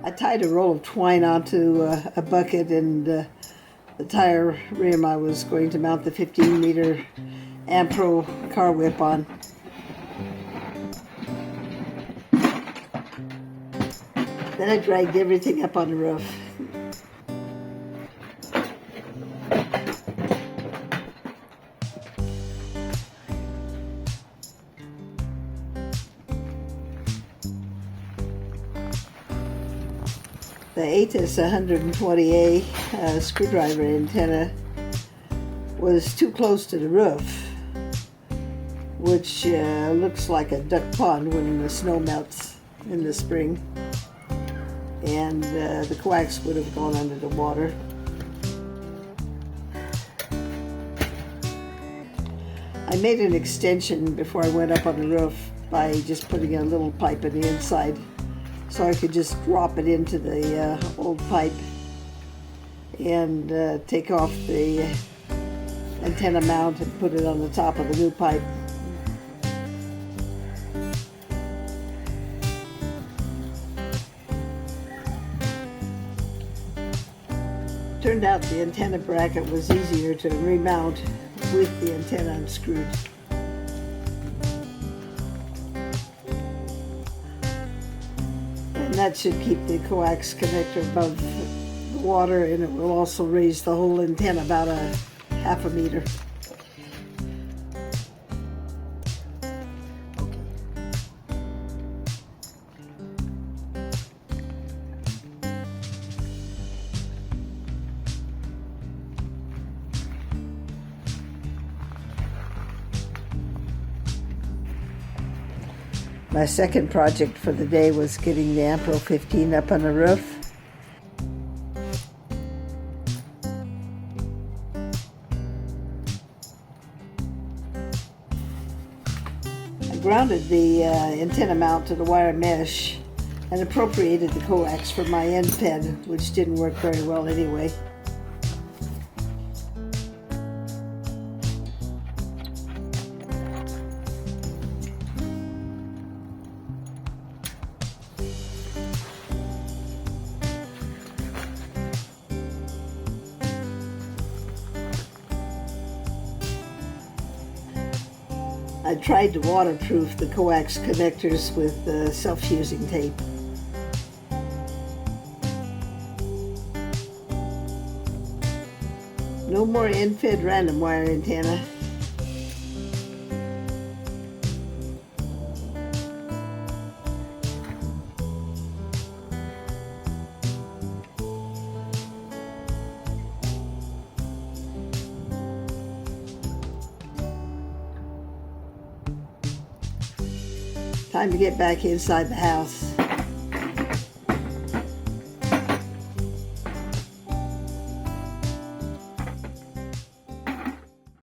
I tied a roll of twine onto a bucket and the tire rim I was going to mount the 15-meter Ampro car whip on. Then I dragged everything up on the roof. The ATAS-120A screwdriver antenna was too close to the roof, which looks like a duck pond when the snow melts in the spring, and the coax would have gone under the water. I made an extension before I went up on the roof by just putting a little pipe in the inside, so I could just drop it into the old pipe and take off the antenna mount and put it on the top of the new pipe. Turned out the antenna bracket was easier to remount with the antenna unscrewed. And that should keep the coax connector above the water, and it will also raise the whole antenna about a half a meter. My second project for the day was getting the Ampro 15 up on the roof. I grounded the antenna mount to the wire mesh and appropriated the coax for my end pen, which didn't work very well anyway. I tried to waterproof the coax connectors with self-fusing tape. No more end-fed random wire antenna. Time to get back inside the house.